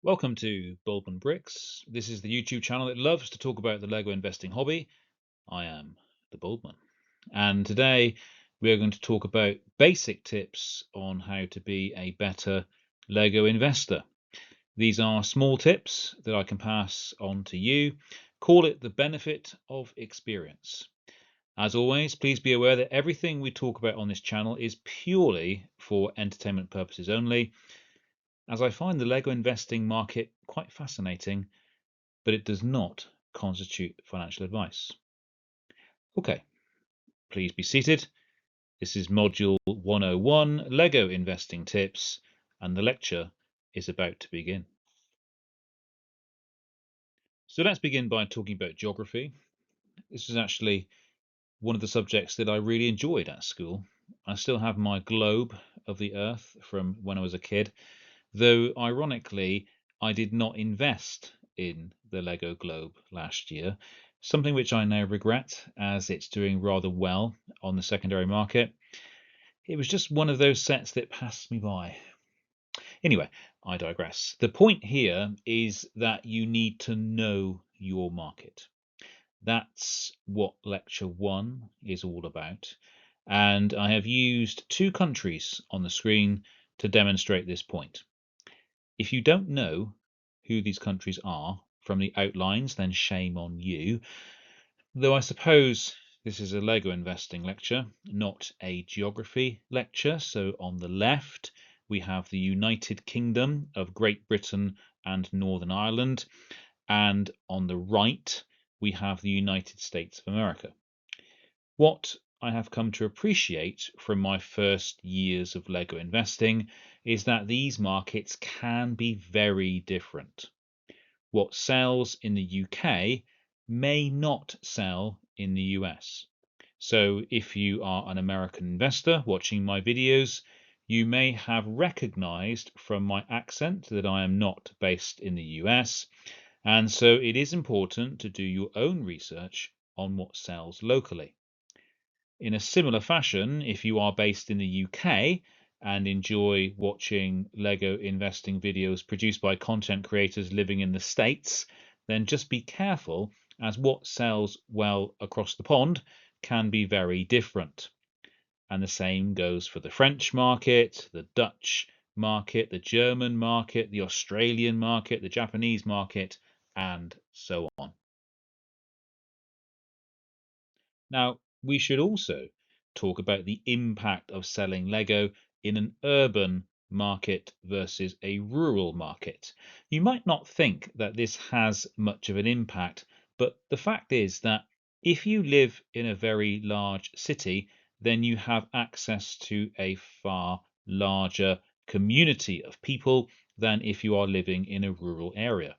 Welcome to Boldman Bricks. This is the YouTube channel that loves to talk about the Lego investing hobby. I am the Boldman. And today we are going to talk about basic tips on how to be a better Lego investor. These are small tips that I can pass on to you. Call it the benefit of experience. As always, please be aware that everything we talk about on this channel is purely for entertainment purposes only, as I find the Lego investing market quite fascinating, but it does not constitute financial advice. Okay, please be seated. This is Module 101, Lego Investing Tips, and the lecture is about to begin. So let's begin by talking about geography. This was actually one of the subjects that I really enjoyed at school. I still have my globe of the Earth from when I was a kid, though ironically, I did not invest in the Lego Globe last year, something which I now regret as it's doing rather well on the secondary market. It was just one of those sets that passed me by. Anyway, I digress. The point here is that you need to know your market. That's what Lecture 1 is all about. And I have used two countries on the screen to demonstrate this point. If you don't know who these countries are from the outlines, then shame on you. Though I suppose this is a Lego investing lecture, not a geography lecture. So on the left, we have the United Kingdom of Great Britain and Northern Ireland. And on the right, we have the United States of America. What I have come to appreciate from my first years of Lego investing is that these markets can be very different. What sells in the UK may not sell in the US. So if you are an American investor watching my videos, you may have recognized from my accent that I am not based in the US, and so it is important to do your own research on what sells locally. In a similar fashion, if you are based in the UK and enjoy watching Lego investing videos produced by content creators living in the States, then just be careful, as what sells well across the pond can be very different. And the same goes for the French market, the Dutch market, the German market, the Australian market, the Japanese market, and so on. Now, we should also talk about the impact of selling Lego in an urban market versus a rural market. You might not think that this has much of an impact, but the fact is that if you live in a very large city, then you have access to a far larger community of people than if you are living in a rural area.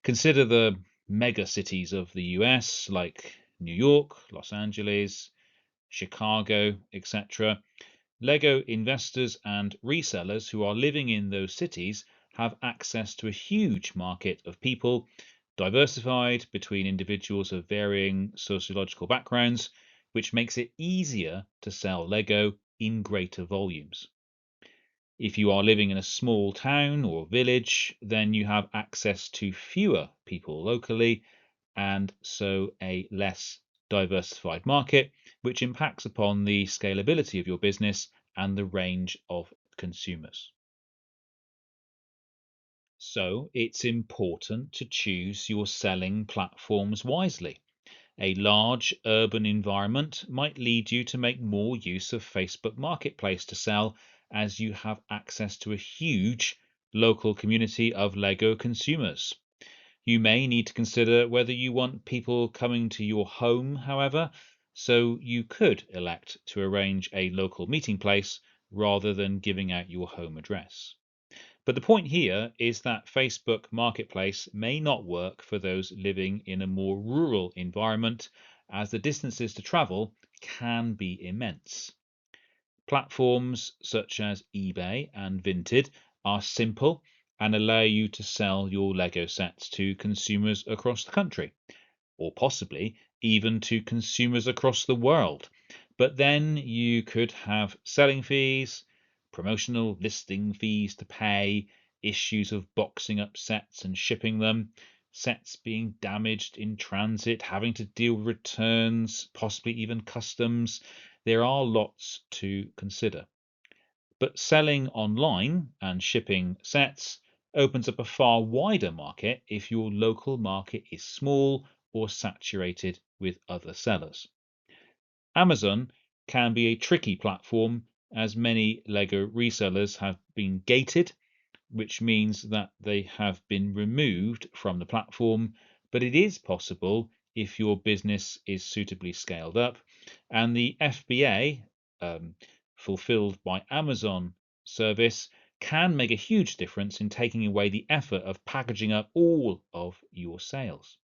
Consider the mega cities of the US like New York, Los Angeles, Chicago, etc. Lego investors and resellers who are living in those cities have access to a huge market of people, diversified between individuals of varying sociological backgrounds, which makes it easier to sell Lego in greater volumes. If you are living in a small town or village, then you have access to fewer people locally, and so a less diversified market, which impacts upon the scalability of your business and the range of consumers. So it's important to choose your selling platforms wisely. A large urban environment might lead you to make more use of Facebook Marketplace to sell, as you have access to a huge local community of Lego consumers. You may need to consider whether you want people coming to your home, however, so you could elect to arrange a local meeting place rather than giving out your home address. But the point here is that Facebook Marketplace may not work for those living in a more rural environment, as the distances to travel can be immense. Platforms such as eBay and Vinted are simple and allow you to sell your Lego sets to consumers across the country, or possibly even to consumers across the world. But then you could have selling fees, promotional listing fees to pay, issues of boxing up sets and shipping them, sets being damaged in transit, having to deal with returns, possibly even customs. There are lots to consider. But selling online and shipping sets opens up a far wider market if your local market is small or saturated with other sellers. Amazon can be a tricky platform as many Lego resellers have been gated, which means that they have been removed from the platform, but it is possible if your business is suitably scaled up, and the FBA, fulfilled by Amazon service, can make a huge difference in taking away the effort of packaging up all of your sales.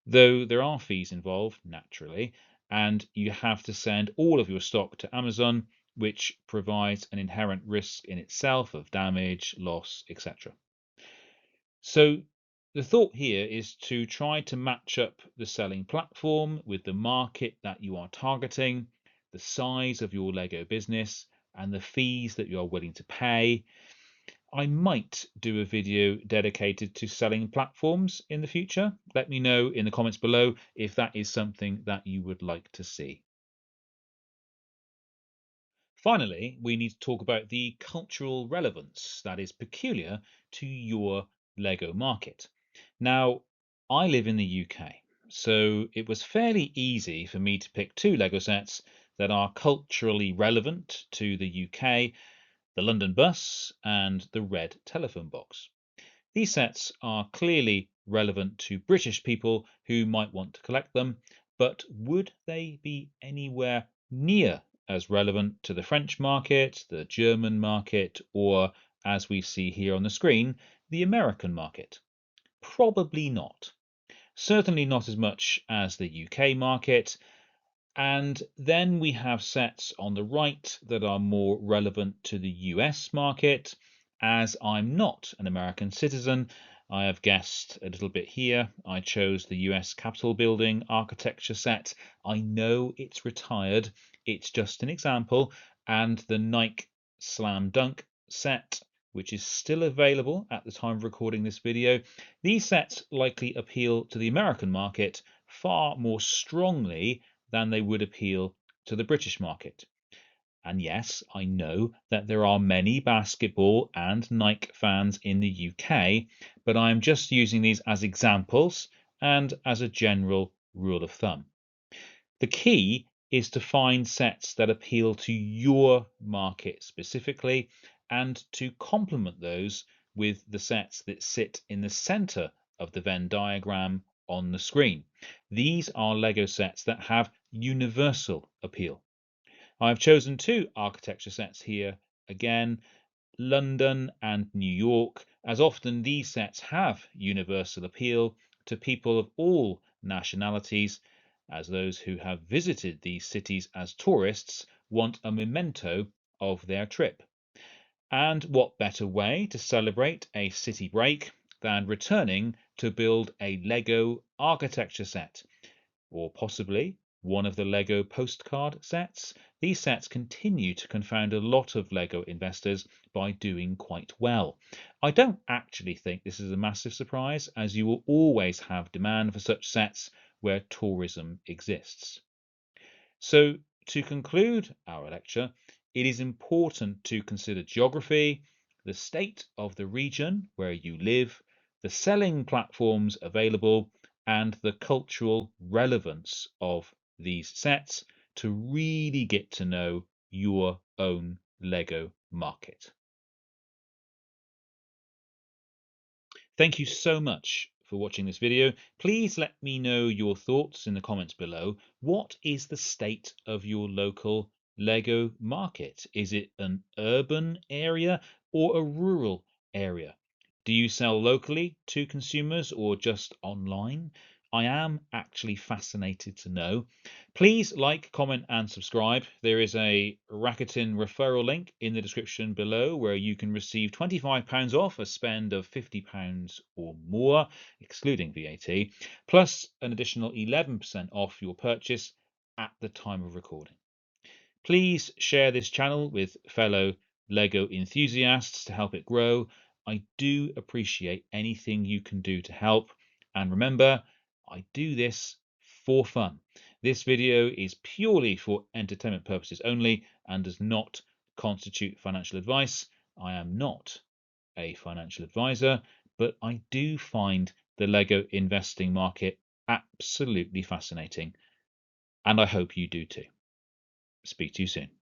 Though there are fees involved, naturally, and you have to send all of your stock to Amazon, which provides an inherent risk in itself of damage, loss, etc. So the thought here is to try to match up the selling platform with the market that you are targeting, the size of your Lego business, and the fees that you are willing to pay. I might do a video dedicated to selling platforms in the future. Let me know in the comments below if that is something that you would like to see. Finally, we need to talk about the cultural relevance that is peculiar to your Lego market. Now, I live in the UK, so it was fairly easy for me to pick two Lego sets that are culturally relevant to the UK: the London bus and the red telephone box. These sets are clearly relevant to British people who might want to collect them, but would they be anywhere near as relevant to the French market, the German market, or, as we see here on the screen, the American market? Probably not. Certainly not as much as the UK market. And then we have sets on the right that are more relevant to the US market. As I'm not an American citizen, I have guessed a little bit here. I chose the US Capitol building architecture set. I know it's retired, it's just an example. And the Nike Slam Dunk set, which is still available at the time of recording this video. These sets likely appeal to the American market far more strongly than they would appeal to the British market. And yes, I know that there are many basketball and Nike fans in the UK, but I am just using these as examples and as a general rule of thumb. The key is to find sets that appeal to your market specifically and to complement those with the sets that sit in the center of the Venn diagram on the screen. These are Lego sets that have universal appeal. I've chosen two architecture sets here again, London and New York, as often these sets have universal appeal to people of all nationalities, as those who have visited these cities as tourists want a memento of their trip. And what better way to celebrate a city break than returning to build a Lego architecture set, or possibly one of the Lego postcard sets? These sets continue to confound a lot of Lego investors by doing quite well. I don't actually think this is a massive surprise, as you will always have demand for such sets where tourism exists. So, to conclude our lecture, it is important to consider geography, the state of the region where you live, the selling platforms available, and the cultural relevance of these sets to really get to know your own Lego market. Thank you so much for watching this video. Please let me know your thoughts in the comments below. What is the state of your local Lego market? Is it an urban area or a rural area? Do you sell locally to consumers or just online? I am actually fascinated to know. Please like, comment, and subscribe. There is a Rakuten referral link in the description below where you can receive £25 off a spend of £50 or more, excluding VAT, plus an additional 11% off your purchase at the time of recording. Please share this channel with fellow Lego enthusiasts to help it grow. I do appreciate anything you can do to help. And remember, I do this for fun. This video is purely for entertainment purposes only and does not constitute financial advice. I am not a financial advisor, but I do find the Lego investing market absolutely fascinating, and I hope you do too. Speak to you soon.